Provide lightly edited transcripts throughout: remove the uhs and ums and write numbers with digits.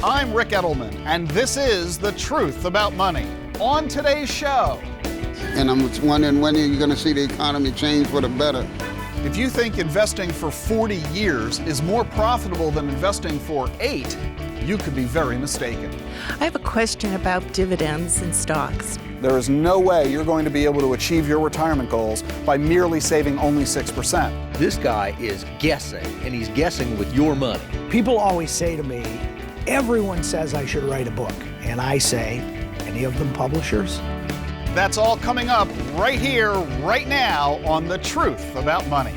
I'm Ric Edelman, and this is The Truth About Money. On today's show. And I'm wondering when are you going to see the economy change for the better? If you think investing for 40 years is more profitable than investing for 8, you could be very mistaken. I have a question about dividends and stocks. There is no way you're going to be able to achieve your retirement goals by merely saving only 6%. This guy is guessing, and he's guessing with your money. People always say to me, everyone says I should write a book. And I say, any of them publishers? That's all coming up right here, right now on The Truth About Money.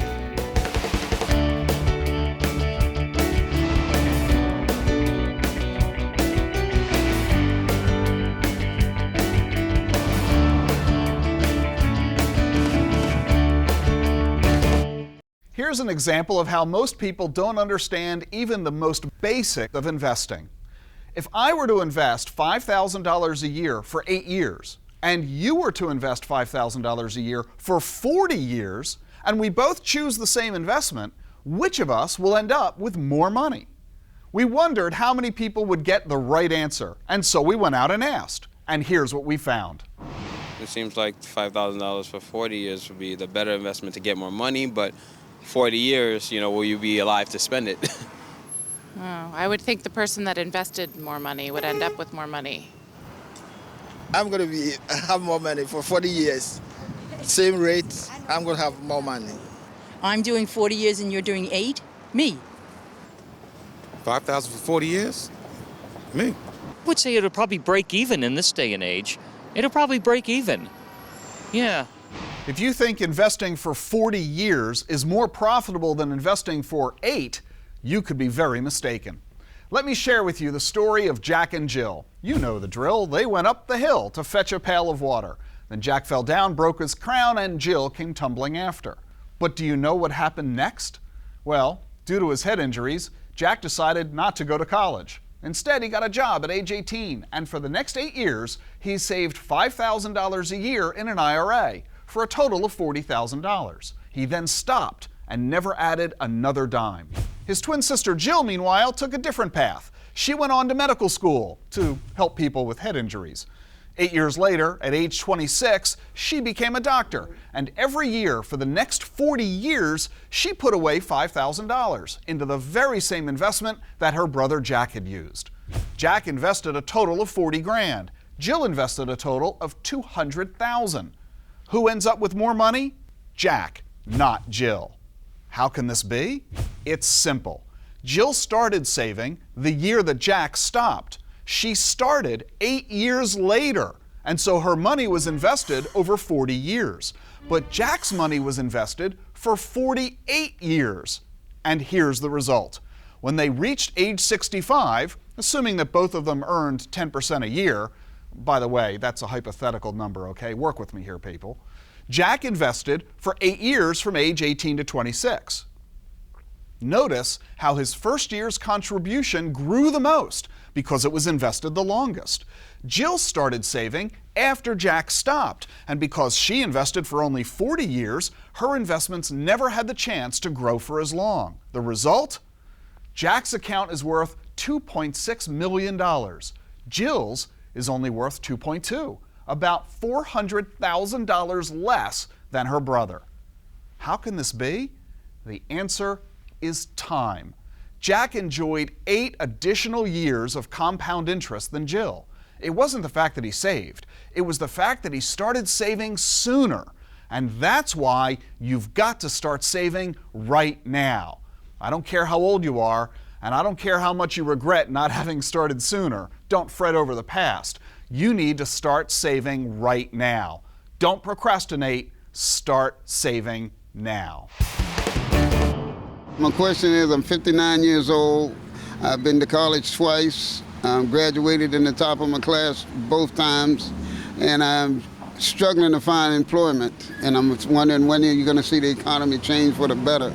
Here's an example of how most people don't understand even the most basic of investing. If I were to invest $5,000 a year for 8 years, and you were to invest $5,000 a year for 40 years, and we both choose the same investment, which of us will end up with more money? We wondered how many people would get the right answer, and so we went out and asked. And here's what we found. It seems like $5,000 for 40 years would be the better investment to get more money, but 40 years, will you be alive to spend it? Oh, I would think the person that invested more money would end up with more money. I'm going to have more money for 40 years. Same rate, I'm going to have more money. I'm doing 40 years and you're doing 8? Me. 5,000 for 40 years? Me. I would say it'll probably break even in this day and age. It'll probably break even. Yeah. If you think investing for 40 years is more profitable than investing for 8, you could be very mistaken. Let me share with you the story of Jack and Jill. You know the drill. They went up the hill to fetch a pail of water. Then Jack fell down, broke his crown, and Jill came tumbling after. But do you know what happened next? Well, due to his head injuries, Jack decided not to go to college. Instead, he got a job at age 18, and for the next 8 years, he saved $5,000 a year in an IRA for a total of $40,000. He then stopped and never added another dime. His twin sister Jill, meanwhile, took a different path. She went on to medical school to help people with head injuries. 8 years later, at age 26, she became a doctor, and every year for the next 40 years, she put away $5,000 into the very same investment that her brother Jack had used. Jack invested a total of 40 grand. Jill invested a total of 200,000. Who ends up with more money? Jack, not Jill. How can this be? It's simple. Jill started saving the year that Jack stopped. She started 8 years later, and so her money was invested over 40 years. But Jack's money was invested for 48 years. And here's the result. When they reached age 65, assuming that both of them earned 10% a year, by the way, that's a hypothetical number, okay? Work with me here, people. Jack invested for 8 years from age 18 to 26. Notice how his first year's contribution grew the most because it was invested the longest. Jill started saving after Jack stopped, and because she invested for only 40 years, her investments never had the chance to grow for as long. The result? Jack's account is worth $2.6 million. Jill's is only worth $2.2, about $400,000 less than her brother. How can this be? The answer is time. Jack enjoyed 8 additional years of compound interest than Jill. It wasn't the fact that he saved. It was the fact that he started saving sooner. And that's why you've got to start saving right now. I don't care how old you are, and I don't care how much you regret not having started sooner. Don't fret over the past. You need to start saving right now. Don't procrastinate. Start saving now. My question is, I'm 59 years old. I've been to college twice. Graduated in the top of my class both times. And I'm struggling to find employment. And I'm wondering when are you going to see the economy change for the better?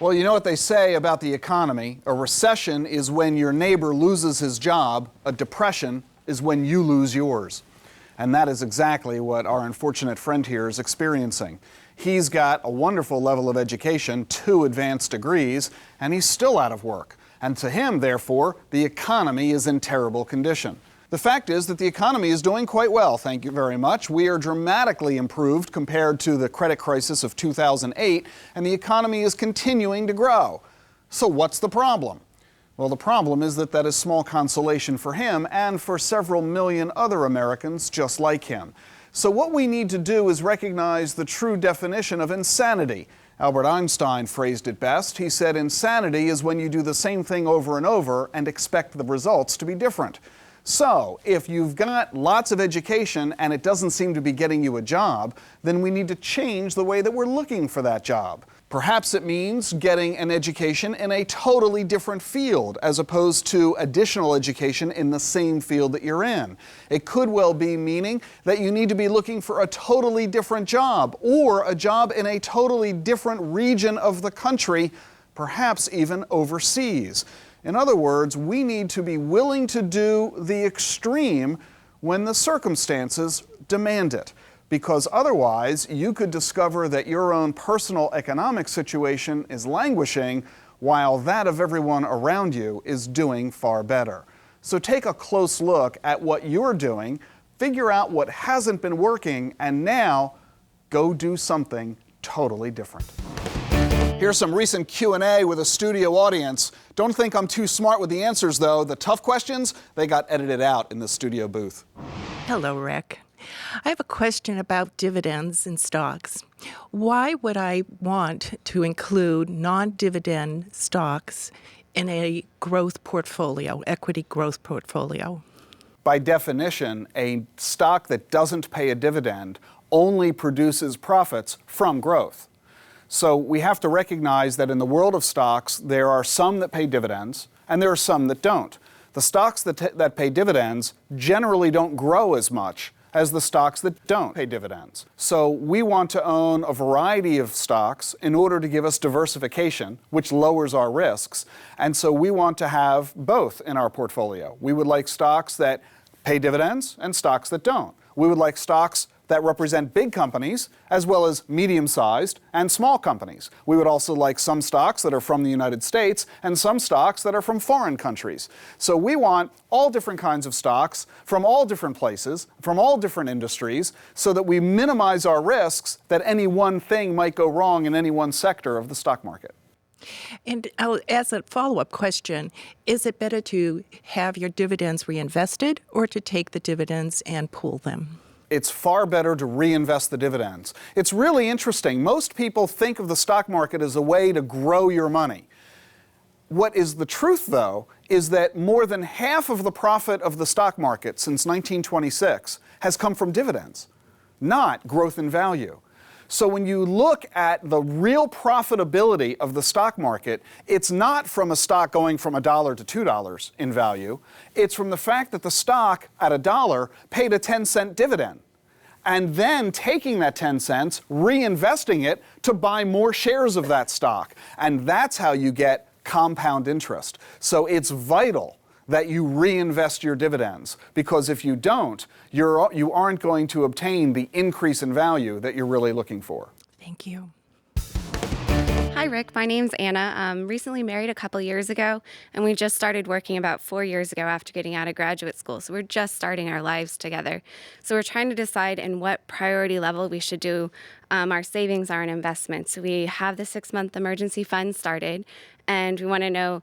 Well, you know what they say about the economy? A recession is when your neighbor loses his job. A depression is when you lose yours. And that is exactly what our unfortunate friend here is experiencing. He's got a wonderful level of education, 2 advanced degrees, and he's still out of work. And to him, therefore, the economy is in terrible condition. The fact is that the economy is doing quite well, thank you very much. We are dramatically improved compared to the credit crisis of 2008, and the economy is continuing to grow. So what's the problem? Well, the problem is that is small consolation for him and for several million other Americans just like him. So what we need to do is recognize the true definition of insanity. Albert Einstein phrased it best. He said, insanity is when you do the same thing over and over and expect the results to be different. So, if you've got lots of education and it doesn't seem to be getting you a job, then we need to change the way that we're looking for that job. Perhaps it means getting an education in a totally different field as opposed to additional education in the same field that you're in. It could well be meaning that you need to be looking for a totally different job or a job in a totally different region of the country, perhaps even overseas. In other words, we need to be willing to do the extreme when the circumstances demand it, because otherwise you could discover that your own personal economic situation is languishing while that of everyone around you is doing far better. So take a close look at what you're doing, figure out what hasn't been working, and now go do something totally different. Here's some recent Q&A with a studio audience. Don't think I'm too smart with the answers, though. The tough questions, they got edited out in the studio booth. Hello, Rick. I have a question about dividends in stocks. Why would I want to include non-dividend stocks in a growth portfolio, equity growth portfolio? By definition, a stock that doesn't pay a dividend only produces profits from growth. So we have to recognize that in the world of stocks, there are some that pay dividends and there are some that don't. The stocks that pay dividends generally don't grow as much as the stocks that don't pay dividends. So we want to own a variety of stocks in order to give us diversification, which lowers our risks. And so we want to have both in our portfolio. We would like stocks that pay dividends and stocks that don't. We would like stocks that represent big companies as well as medium-sized and small companies. We would also like some stocks that are from the United States and some stocks that are from foreign countries. So we want all different kinds of stocks from all different places, from all different industries, so that we minimize our risks that any one thing might go wrong in any one sector of the stock market. And as a follow-up question, is it better to have your dividends reinvested or to take the dividends and pool them? It's far better to reinvest the dividends. It's really interesting. Most people think of the stock market as a way to grow your money. What is the truth, though, is that more than half of the profit of the stock market since 1926 has come from dividends, not growth in value. So when you look at the real profitability of the stock market, it's not from a stock going from $1 to $2 in value. It's from the fact that the stock at $1 paid a 10-cent dividend, and then taking that 10 cents, reinvesting it to buy more shares of that stock. And that's how you get compound interest. So it's vital that you reinvest your dividends, because if you don't, you aren't going to obtain the increase in value that you're really looking for. Thank you. Hi, Rick. My name's Anna. Recently married a couple years ago, and we just started working about 4 years ago after getting out of graduate school. So we're just starting our lives together. So we're trying to decide in what priority level we should do our savings, our investments. So we have the 6-month emergency fund started, and we want to know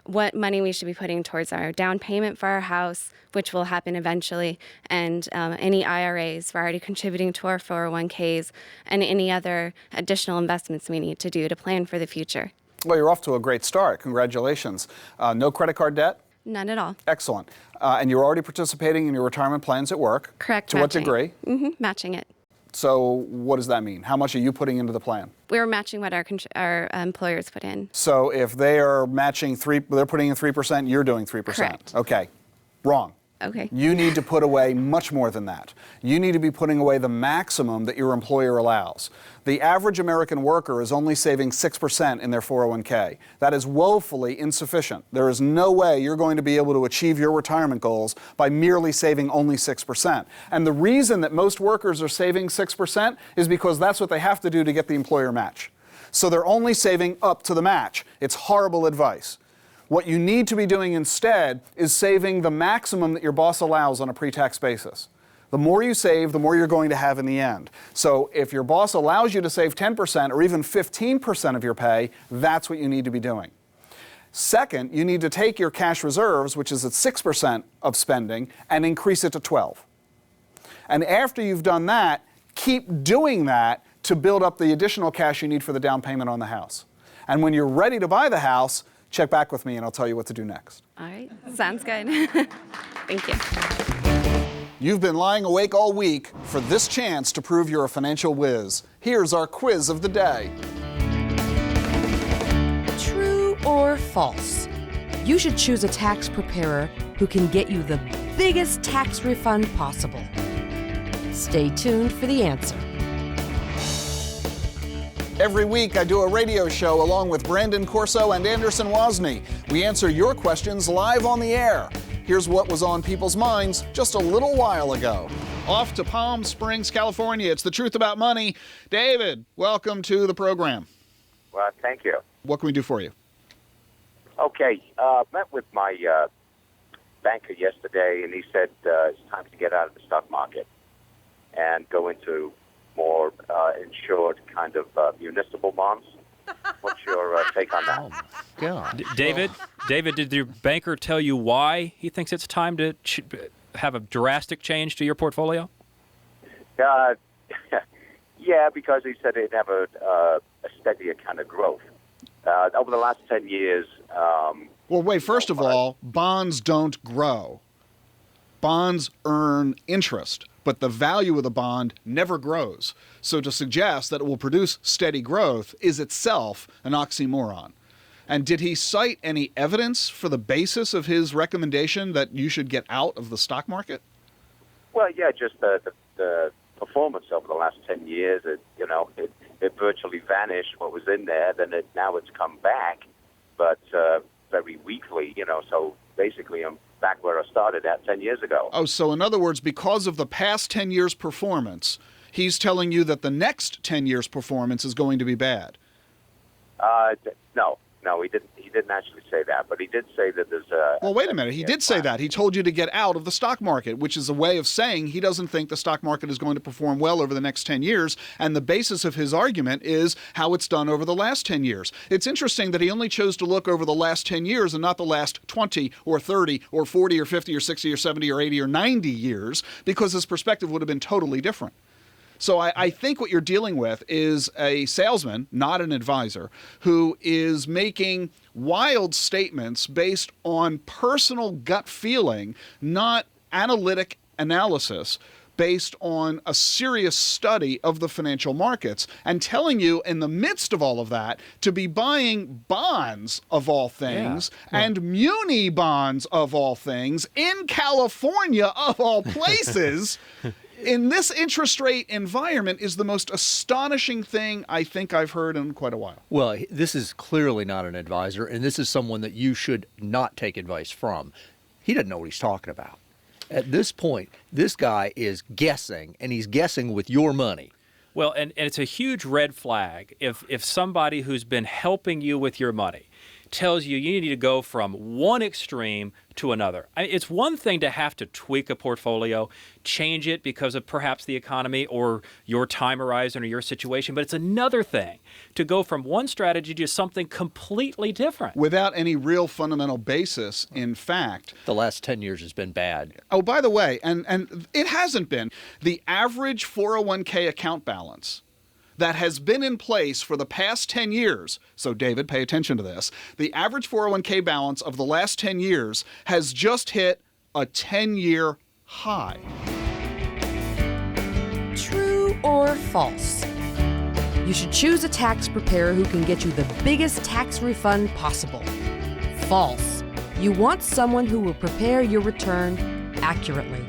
what money we should be putting towards our down payment for our house, which will happen eventually, and any IRAs. We're already contributing to our 401ks and any other additional investments we need to do to plan for the future. Well, you're off to a great start. Congratulations. No credit card debt? None at all. Excellent. And you're already participating in your retirement plans at work? Correct. To matching. what degree? Matching it. So what does that mean? How much are you putting into the plan? We're matching what our employers put in. So if they are matching they're putting in 3%, you're doing 3%. Correct. Okay. Wrong. Okay. You need to put away much more than that. You need to be putting away the maximum that your employer allows. The average American worker is only saving 6% in their 401k. That is woefully insufficient. There is no way you're going to be able to achieve your retirement goals by merely saving only 6%. And the reason that most workers are saving 6% is because that's what they have to do to get the employer match. So they're only saving up to the match. It's horrible advice. What you need to be doing instead is saving the maximum that your boss allows on a pre-tax basis. The more you save, the more you're going to have in the end. So if your boss allows you to save 10% or even 15% of your pay, that's what you need to be doing. Second, you need to take your cash reserves, which is at 6% of spending, and increase it to 12. And after you've done that, keep doing that to build up the additional cash you need for the down payment on the house. And when you're ready to buy the house, check back with me and I'll tell you what to do next. All right, sounds good. Thank you. You've been lying awake all week for this chance to prove you're a financial whiz. Here's our quiz of the day. True or false? You should choose a tax preparer who can get you the biggest tax refund possible. Stay tuned for the answer. Every week I do a radio show along with Brandon Corso and Anderson Wozni. We answer your questions live on the air. Here's what was on people's minds just a little while ago. Off to Palm Springs, California. It's The Truth About Money. David, welcome to the program. Well, thank you. What can we do for you? Okay, met with my banker yesterday, and he said it's time to get out of the stock market and go into more insured kind of municipal bonds. What's your take on that? Oh, my God. David, did your banker tell you why he thinks it's time to have a drastic change to your portfolio? Yeah, because he said it'd have a steadier kind of growth. Over the last 10 years... well, wait, first of all, bonds don't grow. Bonds earn interest, but the value of the bond never grows. So to suggest that it will produce steady growth is itself an oxymoron. And did he cite any evidence for the basis of his recommendation that you should get out of the stock market? Well, yeah, just the performance over the last 10 years. It virtually vanished what was in there. Then now it's come back, but very weakly. So basically, I'm back where I started at 10 years ago. Oh, so in other words, because of the past 10 years' performance, he's telling you that the next 10 years' performance is going to be bad. No, he didn't actually say that, but he did say that there's a... Well, wait a minute. He did say that. He told you to get out of the stock market, which is a way of saying he doesn't think the stock market is going to perform well over the next 10 years, and the basis of his argument is how it's done over the last 10 years. It's interesting that he only chose to look over the last 10 years and not the last 20 or 30 or 40 or 50 or 60 or 70 or 80 or 90 years, because his perspective would have been totally different. So I think what you're dealing with is a salesman, not an advisor, who is making wild statements based on personal gut feeling, not analytic analysis, based on a serious study of the financial markets, and telling you in the midst of all of that to be buying bonds of all things and muni bonds of all things in California of all places. In this interest rate environment is the most astonishing thing I think I've heard in quite a while. Well, this is clearly not an advisor, and this is someone that you should not take advice from. He doesn't know what he's talking about. At this point, this guy is guessing, and he's guessing with your money. Well, and it's a huge red flag if somebody who's been helping you with your money tells you need to go from one extreme to another. It's one thing to have to tweak a portfolio, change it because of perhaps the economy or your time horizon or your situation, but it's another thing to go from one strategy to something completely different. Without any real fundamental basis, in fact. The last 10 years has been bad. Oh, by the way, and it hasn't been. The average 401k account balance that has been in place for the past 10 years, so David, pay attention to this, the average 401k balance of the last 10 years has just hit a 10-year high. True or false? You should choose a tax preparer who can get you the biggest tax refund possible. False. You want someone who will prepare your return accurately.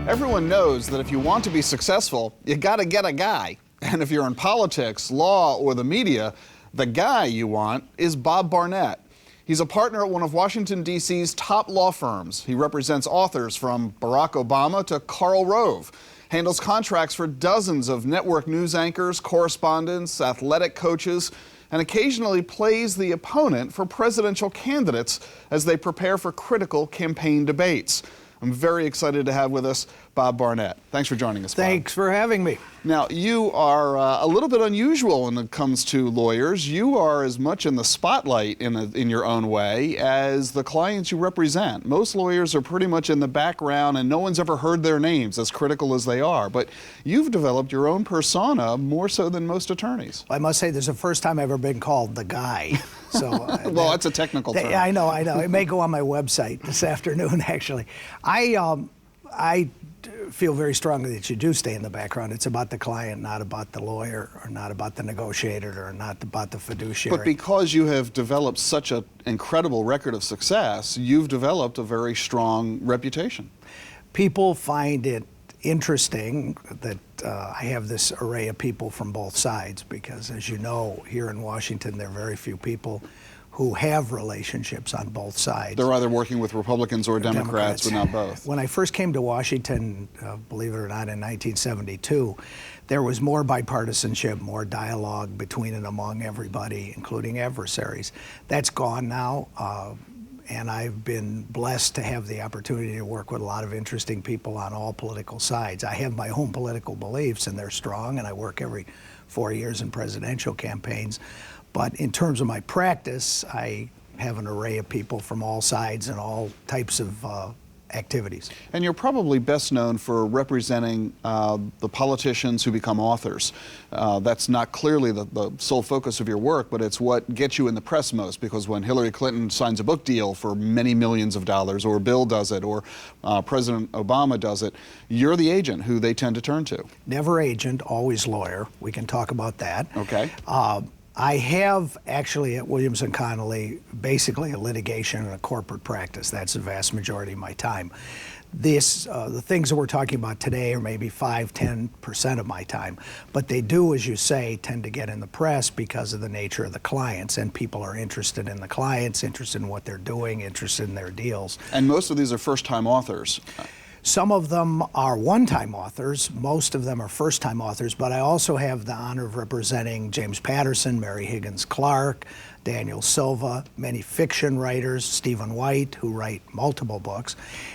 Everyone knows that if you want to be successful, you gotta get a guy. And if you're in politics, law, or the media, the guy you want is Bob Barnett. He's a partner at one of Washington, D.C.'s top law firms. He represents authors from Barack Obama to Karl Rove, handles contracts for dozens of network news anchors, correspondents, athletic coaches, and occasionally plays the opponent for presidential candidates as they prepare for critical campaign debates. I'm very excited to have with us Bob Barnett. Thanks for joining us, Bob. Thanks for having me. Now, you are a little bit unusual when it comes to lawyers. You are as much in the spotlight in your own way as the clients you represent. Most lawyers are pretty much in the background and no one's ever heard their names, as critical as they are. But you've developed your own persona more so than most attorneys. I must say, this is the first time I've ever been called the guy. So, well, that's a technical term. I know. It may go on my website this afternoon, actually. I feel very strongly that you do stay in the background. It's about the client, not about the lawyer, or not about the negotiator, or not about the fiduciary. But because you have developed such an incredible record of success, you've developed a very strong reputation. People find it interesting that I have this array of people from both sides, because as you know, here in Washington, there are very few people who have relationships on both sides. They're either working with Republicans or Democrats, but not both. When I first came to Washington, believe it or not, in 1972, there was more bipartisanship, more dialogue between and among everybody, including adversaries. That's gone now. And I've been blessed to have the opportunity to work with a lot of interesting people on all political sides. I have my own political beliefs, and they're strong, and I work every 4 years in presidential campaigns. But in terms of my practice, I have an array of people from all sides and all types of activities. And you're probably best known for representing the politicians who become authors. That's not clearly the sole focus of your work, but it's what gets you in the press most, because when Hillary Clinton signs a book deal for many millions of dollars, or Bill does it, or President Obama does it, you're the agent who they tend to turn to. Never agent, always lawyer. We can talk about that. Okay. I have actually at Williams & Connolly basically a litigation and a corporate practice. That's the vast majority of my time. The things that we're talking about today are maybe 5–10% of my time, but they do, as you say, tend to get in the press because of the nature of the clients, and people are interested in the clients, interested in what they're doing, interested in their deals. And most of these are first-time authors. Some of them are one-time authors. Most of them are first-time authors, but I also have the honor of representing James Patterson, Mary Higgins Clark, Daniel Silva, many fiction writers, Stephen White, who write multiple books,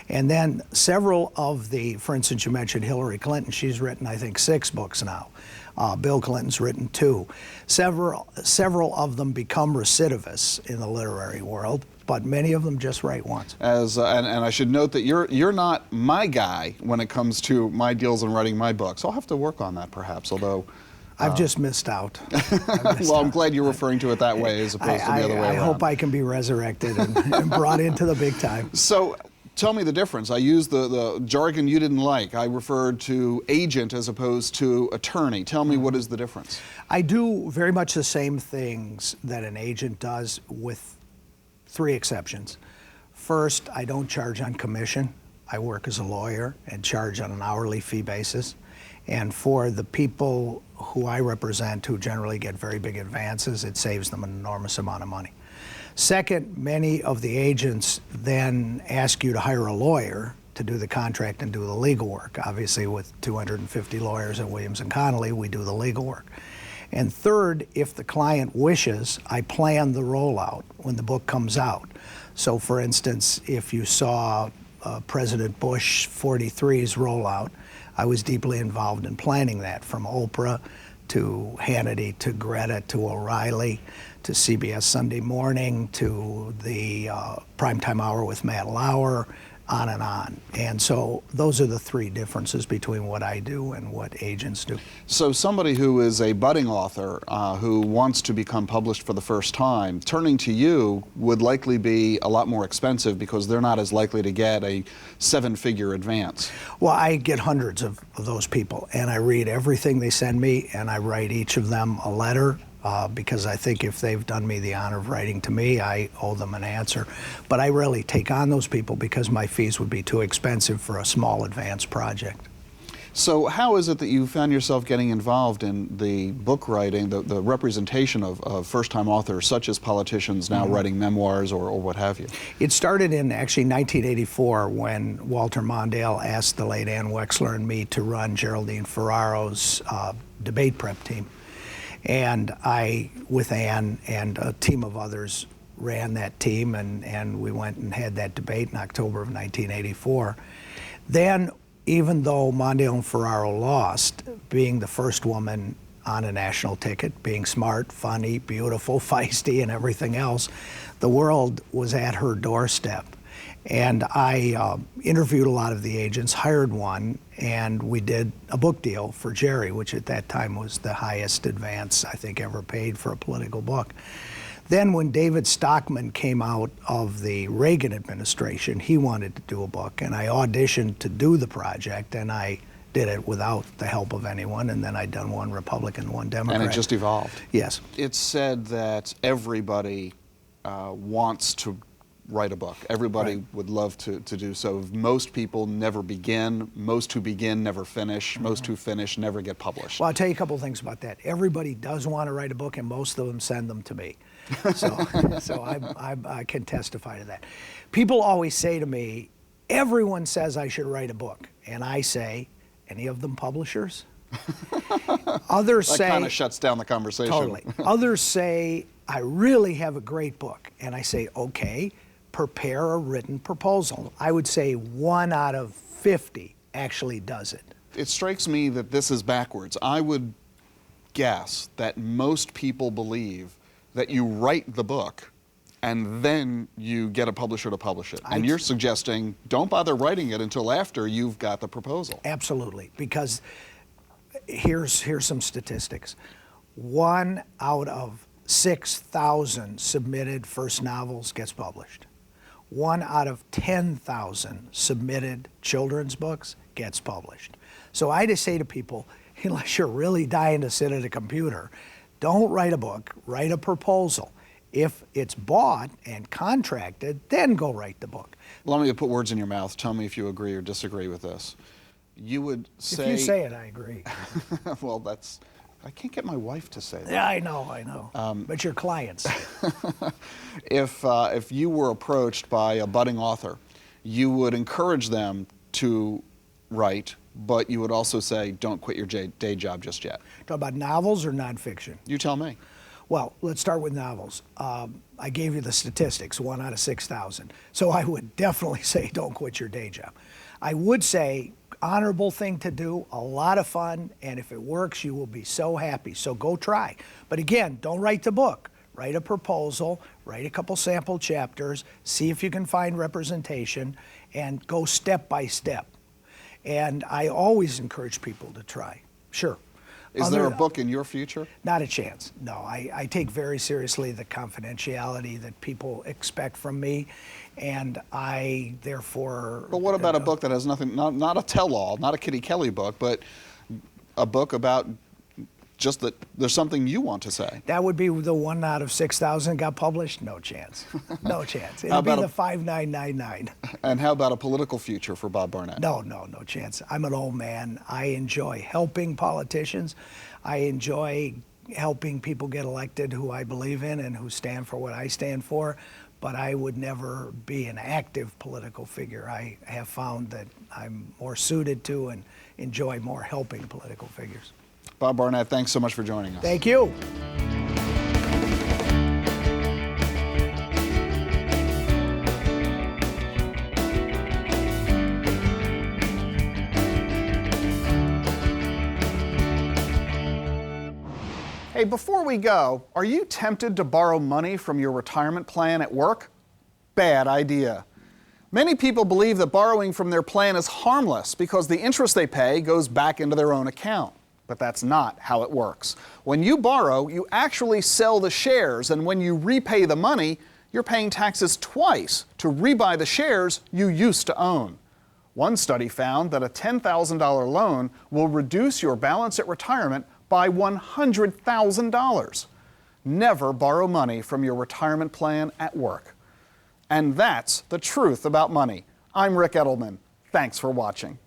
and then several of the, for instance, you mentioned Hillary Clinton. She's written, I think, 6 books now. Bill Clinton's written 2. Several of them become recidivists in the literary world, but many of them just write once. And I should note that you're not my guy when it comes to my deals and writing my books. I'll have to work on that perhaps, although I've just missed out. Well, I'm glad you're referring to it that way as opposed to the other way around. I hope I can be resurrected and brought into the big time. So tell me the difference. I used the jargon you didn't like. I referred to agent as opposed to attorney. Tell me, what is the difference? I do very much the same things that an agent does, with 3 exceptions. First, I don't charge on commission. I work as a lawyer and charge on an hourly fee basis. And for the people who I represent, who generally get very big advances, it saves them an enormous amount of money. Second, many of the agents then ask you to hire a lawyer to do the contract and do the legal work. Obviously, with 250 lawyers at Williams & Connolly, we do the legal work. And third, if the client wishes, I plan the rollout when the book comes out. So for instance, if you saw President Bush 43's rollout, I was deeply involved in planning that, from Oprah to Hannity to Greta to O'Reilly to CBS Sunday Morning to the Primetime Hour with Matt Lauer, on and on. And so those are the 3 differences between what I do and what agents do. So somebody who is a budding author who wants to become published for the first time, turning to you would likely be a lot more expensive because they're not as likely to get a 7-figure advance. Well, I get hundreds of those people, and I read everything they send me, and I write each of them a letter. Because I think if they've done me the honor of writing to me, I owe them an answer. But I rarely take on those people because my fees would be too expensive for a small advance project. So how is it that you found yourself getting involved in the book writing, the representation of first-time authors, such as politicians now writing memoirs or what have you? It started in actually 1984 when Walter Mondale asked the late Ann Wexler and me to run Geraldine Ferraro's debate prep team. And I, with Ann and a team of others, ran that team, and we went and had that debate in October of 1984. Then, even though Mondale and Ferraro lost, being the first woman on a national ticket, being smart, funny, beautiful, feisty, and everything else, the world was at her doorstep. And I interviewed a lot of the agents, hired one, and we did a book deal for Jerry, which at that time was the highest advance I think ever paid for a political book. Then when David Stockman came out of the Reagan administration, he wanted to do a book, and I auditioned to do the project, and I did it without the help of anyone, and then I'd done one Republican, one Democrat. And it just evolved. Yes. It's said that everybody wants to write a book. Everybody would love to do so. Most people never begin. Most who begin never finish. Most who finish never get published. Well, I'll tell you a couple of things about that. Everybody does want to write a book, and most of them send them to me. So I can testify to that. People always say to me, everyone says I should write a book. And I say, any of them publishers? Others say... That kind of shuts down the conversation. Totally. Others say, I really have a great book. And I say, okay, prepare a written proposal. I would say 1 out of 50 actually does it. It strikes me that this is backwards. I would guess that most people believe that you write the book and then you get a publisher to publish it. And you're suggesting don't bother writing it until after you've got the proposal. Absolutely, because here's some statistics. 1 out of 6,000 submitted first novels gets published. 1 out of 10,000 submitted children's books gets published. So I just say to people, unless you're really dying to sit at a computer, don't write a book, write a proposal. If it's bought and contracted, then go write the book. Let me put words in your mouth. Tell me if you agree or disagree with this. You would say... If you say it, I agree. Well, that's... I can't get my wife to say that. Yeah, I know. But your clients. If you were approached by a budding author, you would encourage them to write, but you would also say, don't quit your day job just yet. Talk about novels or nonfiction? You tell me. Well, let's start with novels. I gave you the statistics, 1 out of 6,000. So I would definitely say don't quit your day job. I would say honorable thing to do, a lot of fun, and if it works, you will be so happy. So go try. But again, don't write the book. Write a proposal, write a couple sample chapters, see if you can find representation, and go step by step. And I always encourage people to try. Sure. Is there a book in your future? Not a chance. No, I take very seriously the confidentiality that people expect from me, and I therefore... But what about a book that has nothing, not a tell-all, not a Kitty Kelly book, but a book about just that there's something you want to say? That would be the 1 out of 6,000 got published? No chance. No chance. It'll be the 5999. And how about a political future for Bob Barnett? No chance. I'm an old man. I enjoy helping politicians. I enjoy helping people get elected who I believe in and who stand for what I stand for. But I would never be an active political figure. I have found that I'm more suited to and enjoy more helping political figures. Bob Barnett, thanks so much for joining us. Thank you. Hey, before we go, are you tempted to borrow money from your retirement plan at work? Bad idea. Many people believe that borrowing from their plan is harmless because the interest they pay goes back into their own account. But that's not how it works. When you borrow, you actually sell the shares, and when you repay the money, you're paying taxes twice to rebuy the shares you used to own. One study found that a $10,000 loan will reduce your balance at retirement by $100,000. Never borrow money from your retirement plan at work. And that's the truth about money. I'm Ric Edelman. Thanks for watching.